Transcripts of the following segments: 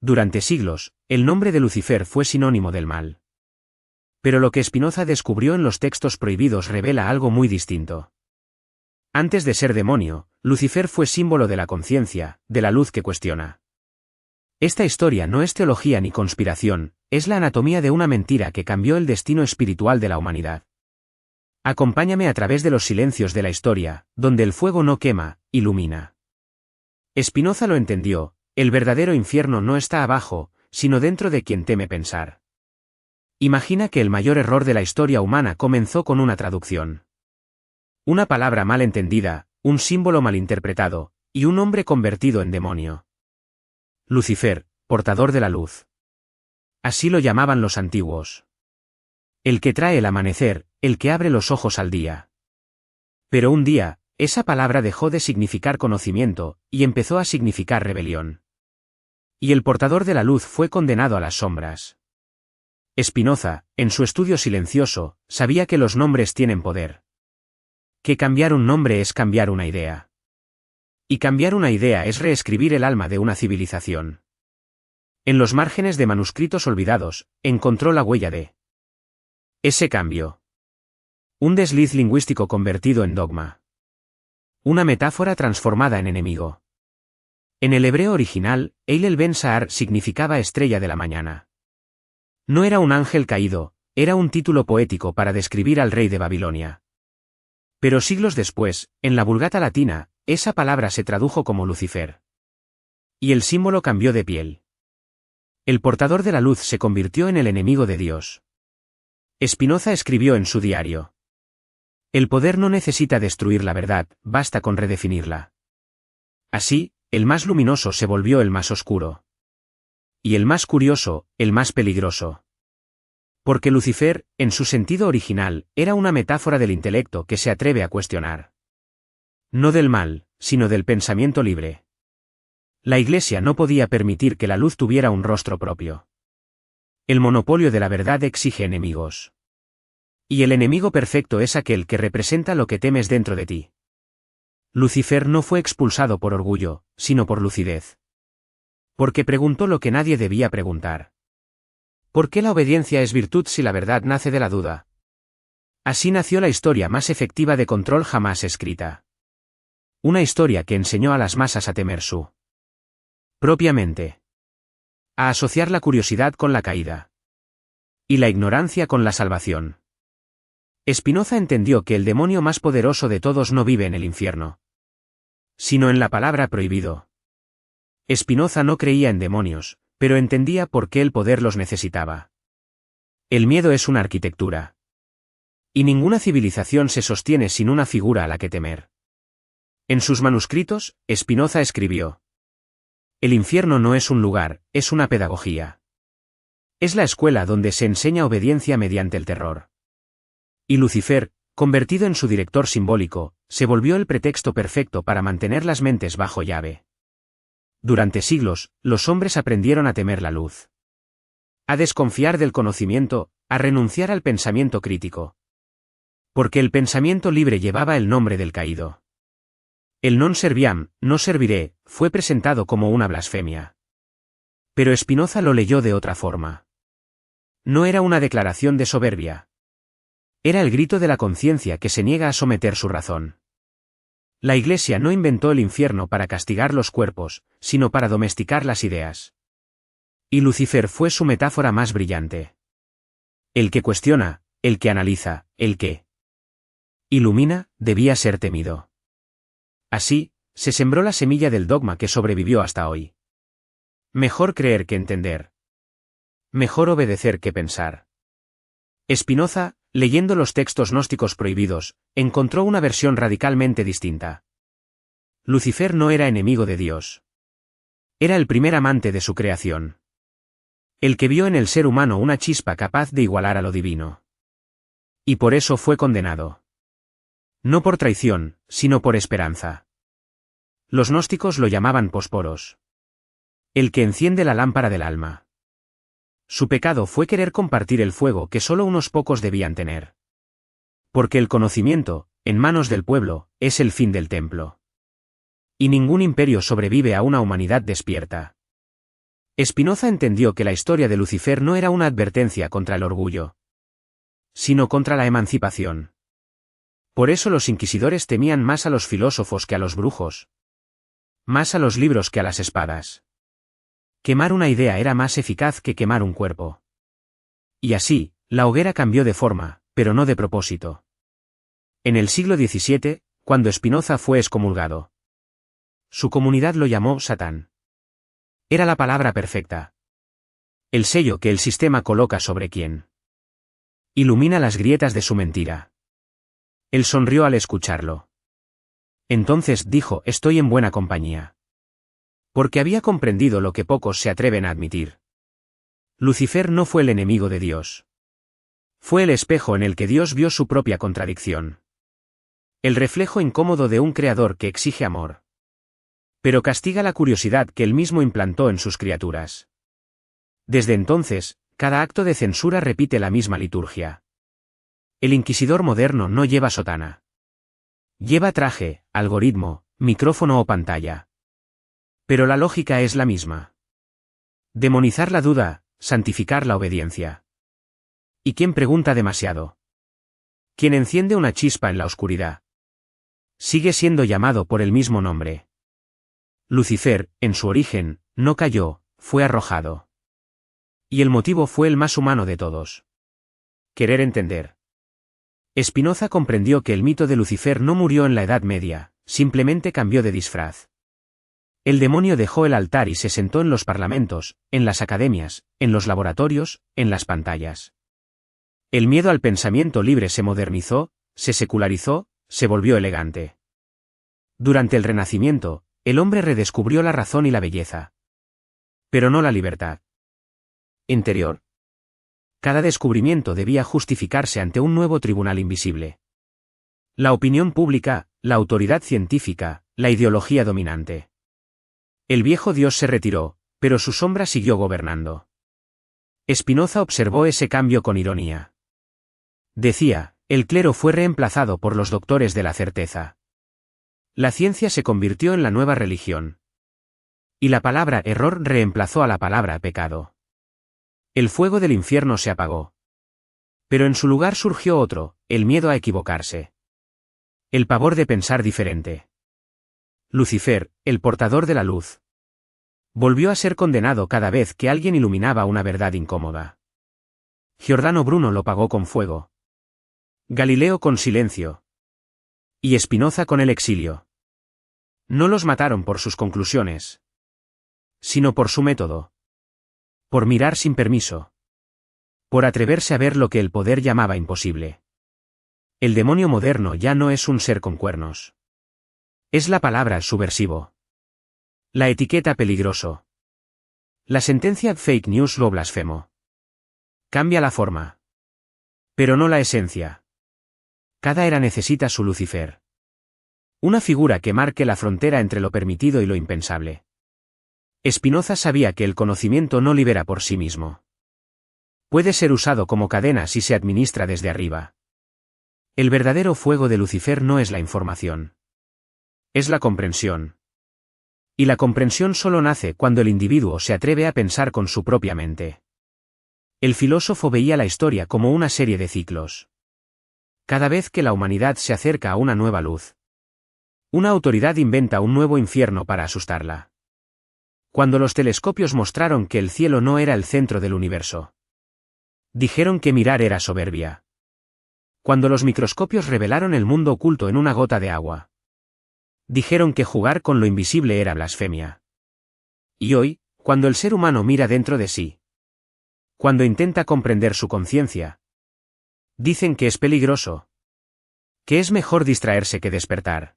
Durante siglos, el nombre de Lucifer fue sinónimo del mal. Pero lo que Spinoza descubrió en los textos prohibidos revela algo muy distinto. Antes de ser demonio, Lucifer fue símbolo de la conciencia, de la luz que cuestiona. Esta historia no es teología ni conspiración, es la anatomía de una mentira que cambió el destino espiritual de la humanidad. Acompáñame a través de los silencios de la historia, donde el fuego no quema, ilumina. Spinoza lo entendió, el verdadero infierno no está abajo, sino dentro de quien teme pensar. Imagina que el mayor error de la historia humana comenzó con una traducción. Una palabra mal entendida, un símbolo mal interpretado, y un hombre convertido en demonio. Lucifer, portador de la luz. Así lo llamaban los antiguos. El que trae el amanecer, el que abre los ojos al día. Pero un día, esa palabra dejó de significar conocimiento, y empezó a significar rebelión. Y el portador de la luz fue condenado a las sombras. Spinoza, en su estudio silencioso, sabía que los nombres tienen poder. Que cambiar un nombre es cambiar una idea. Y cambiar una idea es reescribir el alma de una civilización. En los márgenes de manuscritos olvidados, encontró la huella de ese cambio. Un desliz lingüístico convertido en dogma. Una metáfora transformada en enemigo. En el hebreo original, Eilel Ben Sahar significaba estrella de la mañana. No era un ángel caído, era un título poético para describir al rey de Babilonia. Pero siglos después, en la Vulgata latina, esa palabra se tradujo como Lucifer. Y el símbolo cambió de piel. El portador de la luz se convirtió en el enemigo de Dios. Spinoza escribió en su diario: el poder no necesita destruir la verdad, basta con redefinirla. Así, el más luminoso se volvió el más oscuro. Y el más curioso, el más peligroso. Porque Lucifer, en su sentido original, era una metáfora del intelecto que se atreve a cuestionar. No del mal, sino del pensamiento libre. La Iglesia no podía permitir que la luz tuviera un rostro propio. El monopolio de la verdad exige enemigos. Y el enemigo perfecto es aquel que representa lo que temes dentro de ti. Lucifer no fue expulsado por orgullo, sino por lucidez. Porque preguntó lo que nadie debía preguntar. ¿Por qué la obediencia es virtud si la verdad nace de la duda? Así nació la historia más efectiva de control jamás escrita. Una historia que enseñó a las masas a temer su propiamente. A asociar la curiosidad con la caída. Y la ignorancia con la salvación. Spinoza entendió que el demonio más poderoso de todos no vive en el infierno, sino en la palabra prohibido. Spinoza no creía en demonios, pero entendía por qué el poder los necesitaba. El miedo es una arquitectura. Y ninguna civilización se sostiene sin una figura a la que temer. En sus manuscritos, Spinoza escribió: el infierno no es un lugar, es una pedagogía. Es la escuela donde se enseña obediencia mediante el terror. Y Lucifer, convertido en su director simbólico, se volvió el pretexto perfecto para mantener las mentes bajo llave. Durante siglos, los hombres aprendieron a temer la luz. A desconfiar del conocimiento, a renunciar al pensamiento crítico. Porque el pensamiento libre llevaba el nombre del caído. El non serviam, no serviré, fue presentado como una blasfemia. Pero Spinoza lo leyó de otra forma. No era una declaración de soberbia. Era el grito de la conciencia que se niega a someter su razón. La Iglesia no inventó el infierno para castigar los cuerpos, sino para domesticar las ideas. Y Lucifer fue su metáfora más brillante. El que cuestiona, el que analiza, el que ilumina, debía ser temido. Así, se sembró la semilla del dogma que sobrevivió hasta hoy. Mejor creer que entender. Mejor obedecer que pensar. Spinoza, leyendo los textos gnósticos prohibidos, encontró una versión radicalmente distinta. Lucifer no era enemigo de Dios. Era el primer amante de su creación. El que vio en el ser humano una chispa capaz de igualar a lo divino. Y por eso fue condenado. No por traición, sino por esperanza. Los gnósticos lo llamaban pósporos. El que enciende la lámpara del alma. Su pecado fue querer compartir el fuego que solo unos pocos debían tener. Porque el conocimiento, en manos del pueblo, es el fin del templo. Y ningún imperio sobrevive a una humanidad despierta. Spinoza entendió que la historia de Lucifer no era una advertencia contra el orgullo, sino contra la emancipación. Por eso los inquisidores temían más a los filósofos que a los brujos, más a los libros que a las espadas. Quemar una idea era más eficaz que quemar un cuerpo. Y así, la hoguera cambió de forma, pero no de propósito. En el siglo XVII, cuando Spinoza fue excomulgado, su comunidad lo llamó Satán. Era la palabra perfecta. El sello que el sistema coloca sobre quien ilumina las grietas de su mentira. Él sonrió al escucharlo. Entonces dijo: estoy en buena compañía. Porque había comprendido lo que pocos se atreven a admitir. Lucifer no fue el enemigo de Dios. Fue el espejo en el que Dios vio su propia contradicción. El reflejo incómodo de un creador que exige amor, pero castiga la curiosidad que él mismo implantó en sus criaturas. Desde entonces, cada acto de censura repite la misma liturgia. El inquisidor moderno no lleva sotana. Lleva traje, algoritmo, micrófono o pantalla. Pero la lógica es la misma. Demonizar la duda, santificar la obediencia. ¿Y quién pregunta demasiado? Quien enciende una chispa en la oscuridad sigue siendo llamado por el mismo nombre. Lucifer, en su origen, no cayó, fue arrojado. Y el motivo fue el más humano de todos. Querer entender. Spinoza comprendió que el mito de Lucifer no murió en la Edad Media, simplemente cambió de disfraz. El demonio dejó el altar y se sentó en los parlamentos, en las academias, en los laboratorios, en las pantallas. El miedo al pensamiento libre se modernizó, se secularizó, se volvió elegante. Durante el Renacimiento, el hombre redescubrió la razón y la belleza. Pero no la libertad interior. Cada descubrimiento debía justificarse ante un nuevo tribunal invisible. La opinión pública, la autoridad científica, la ideología dominante. El viejo Dios se retiró, pero su sombra siguió gobernando. Spinoza observó ese cambio con ironía. Decía: el clero fue reemplazado por los doctores de la certeza. La ciencia se convirtió en la nueva religión. Y la palabra error reemplazó a la palabra pecado. El fuego del infierno se apagó. Pero en su lugar surgió otro: el miedo a equivocarse. El pavor de pensar diferente. Lucifer, el portador de la luz, volvió a ser condenado cada vez que alguien iluminaba una verdad incómoda. Giordano Bruno lo pagó con fuego. Galileo con silencio. Y Spinoza con el exilio. No los mataron por sus conclusiones, sino por su método. Por mirar sin permiso. Por atreverse a ver lo que el poder llamaba imposible. El demonio moderno ya no es un ser con cuernos. Es la palabra subversivo. La etiqueta peligroso. La sentencia fake news lo blasfemo. Cambia la forma, pero no la esencia. Cada era necesita su Lucifer. Una figura que marque la frontera entre lo permitido y lo impensable. Spinoza sabía que el conocimiento no libera por sí mismo. Puede ser usado como cadena si se administra desde arriba. El verdadero fuego de Lucifer no es la información. Es la comprensión. Y la comprensión solo nace cuando el individuo se atreve a pensar con su propia mente. El filósofo veía la historia como una serie de ciclos. Cada vez que la humanidad se acerca a una nueva luz, una autoridad inventa un nuevo infierno para asustarla. Cuando los telescopios mostraron que el cielo no era el centro del universo, dijeron que mirar era soberbia. Cuando los microscopios revelaron el mundo oculto en una gota de agua, dijeron que jugar con lo invisible era blasfemia. Y hoy, cuando el ser humano mira dentro de sí, cuando intenta comprender su conciencia, dicen que es peligroso, que es mejor distraerse que despertar.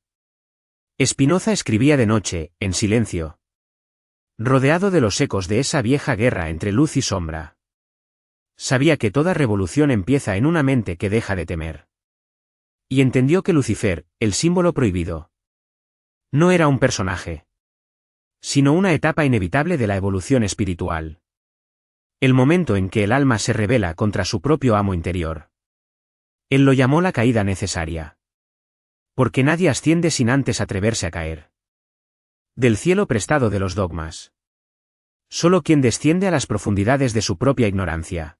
Spinoza escribía de noche, en silencio, rodeado de los ecos de esa vieja guerra entre luz y sombra. Sabía que toda revolución empieza en una mente que deja de temer. Y entendió que Lucifer, el símbolo prohibido, no era un personaje, sino una etapa inevitable de la evolución espiritual. El momento en que el alma se rebela contra su propio amo interior. Él lo llamó la caída necesaria. Porque nadie asciende sin antes atreverse a caer. Del cielo prestado de los dogmas. Solo quien desciende a las profundidades de su propia ignorancia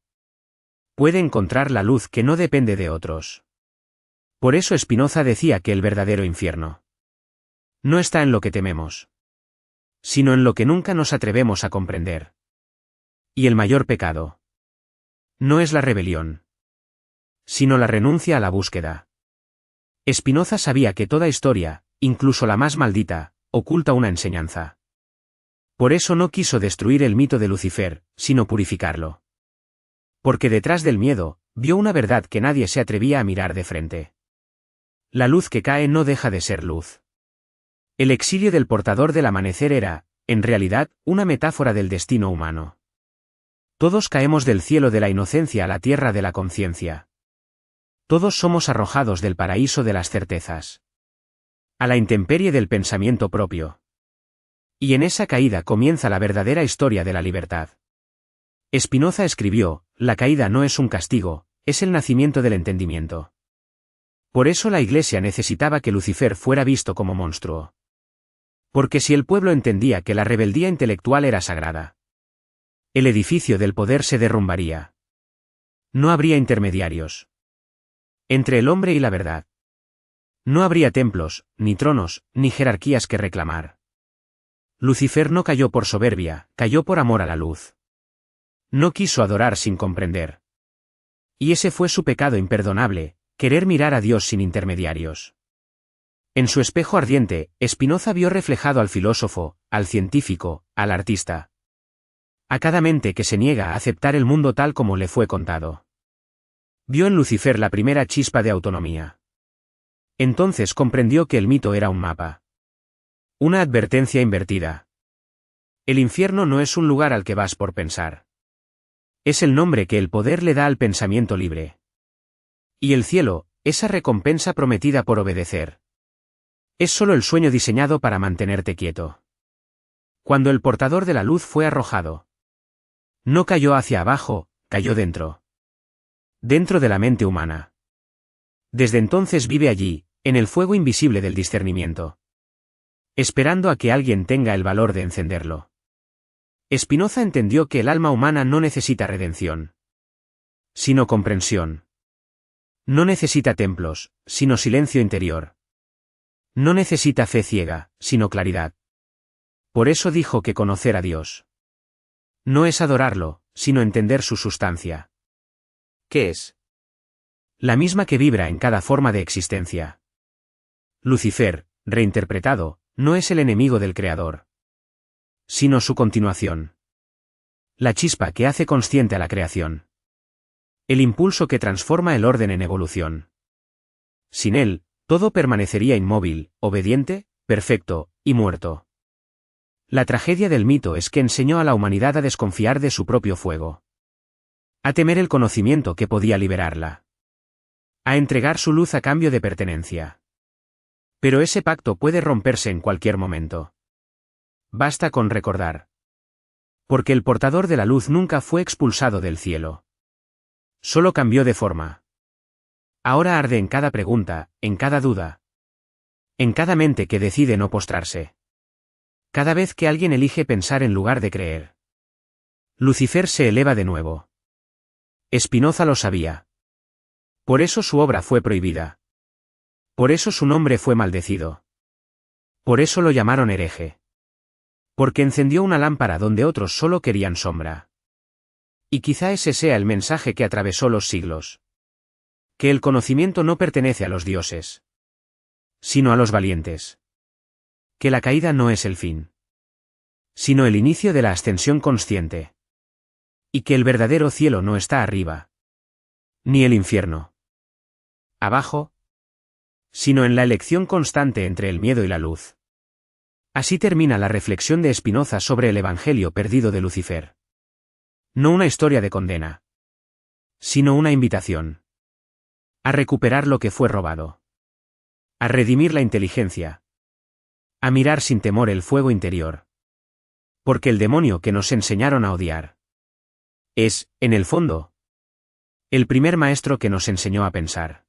puede encontrar la luz que no depende de otros. Por eso Spinoza decía que el verdadero infierno no está en lo que tememos, sino en lo que nunca nos atrevemos a comprender. Y el mayor pecado no es la rebelión, sino la renuncia a la búsqueda. Spinoza sabía que toda historia, incluso la más maldita, oculta una enseñanza. Por eso no quiso destruir el mito de Lucifer, sino purificarlo. Porque detrás del miedo, vio una verdad que nadie se atrevía a mirar de frente. La luz que cae no deja de ser luz. El exilio del portador del amanecer era, en realidad, una metáfora del destino humano. Todos caemos del cielo de la inocencia a la tierra de la conciencia. Todos somos arrojados del paraíso de las certezas a la intemperie del pensamiento propio. Y en esa caída comienza la verdadera historia de la libertad. Spinoza escribió, la caída no es un castigo, es el nacimiento del entendimiento. Por eso la Iglesia necesitaba que Lucifer fuera visto como monstruo. Porque si el pueblo entendía que la rebeldía intelectual era sagrada, el edificio del poder se derrumbaría. No habría intermediarios entre el hombre y la verdad. No habría templos, ni tronos, ni jerarquías que reclamar. Lucifer no cayó por soberbia, cayó por amor a la luz. No quiso adorar sin comprender. Y ese fue su pecado imperdonable, querer mirar a Dios sin intermediarios. En su espejo ardiente, Spinoza vio reflejado al filósofo, al científico, al artista. A cada mente que se niega a aceptar el mundo tal como le fue contado. Vio en Lucifer la primera chispa de autonomía. Entonces comprendió que el mito era un mapa. Una advertencia invertida. El infierno no es un lugar al que vas por pensar. Es el nombre que el poder le da al pensamiento libre. Y el cielo, esa recompensa prometida por obedecer. Es solo el sueño diseñado para mantenerte quieto. Cuando el portador de la luz fue arrojado, no cayó hacia abajo, cayó dentro. Dentro de la mente humana. Desde entonces vive allí, en el fuego invisible del discernimiento. Esperando a que alguien tenga el valor de encenderlo. Spinoza entendió que el alma humana no necesita redención, sino comprensión. No necesita templos, sino silencio interior. No necesita fe ciega, sino claridad. Por eso dijo que conocer a Dios no es adorarlo, sino entender su sustancia. ¿Qué es? La misma que vibra en cada forma de existencia. Lucifer, reinterpretado, no es el enemigo del Creador, sino su continuación. La chispa que hace consciente a la creación. El impulso que transforma el orden en evolución. Sin él, todo permanecería inmóvil, obediente, perfecto, y muerto. La tragedia del mito es que enseñó a la humanidad a desconfiar de su propio fuego. A temer el conocimiento que podía liberarla. A entregar su luz a cambio de pertenencia. Pero ese pacto puede romperse en cualquier momento. Basta con recordar. Porque el portador de la luz nunca fue expulsado del cielo. Solo cambió de forma. Ahora arde en cada pregunta, en cada duda. En cada mente que decide no postrarse. Cada vez que alguien elige pensar en lugar de creer. Lucifer se eleva de nuevo. Spinoza lo sabía. Por eso su obra fue prohibida. Por eso su nombre fue maldecido. Por eso lo llamaron hereje. Porque encendió una lámpara donde otros solo querían sombra. Y quizá ese sea el mensaje que atravesó los siglos. Que el conocimiento no pertenece a los dioses, sino a los valientes. Que la caída no es el fin, sino el inicio de la ascensión consciente. Y que el verdadero cielo no está arriba, ni el infierno abajo, sino en la elección constante entre el miedo y la luz. Así termina la reflexión de Spinoza sobre el Evangelio perdido de Lucifer. No una historia de condena, sino una invitación a recuperar lo que fue robado, a redimir la inteligencia, a mirar sin temor el fuego interior. Porque el demonio que nos enseñaron a odiar es, en el fondo, el primer maestro que nos enseñó a pensar.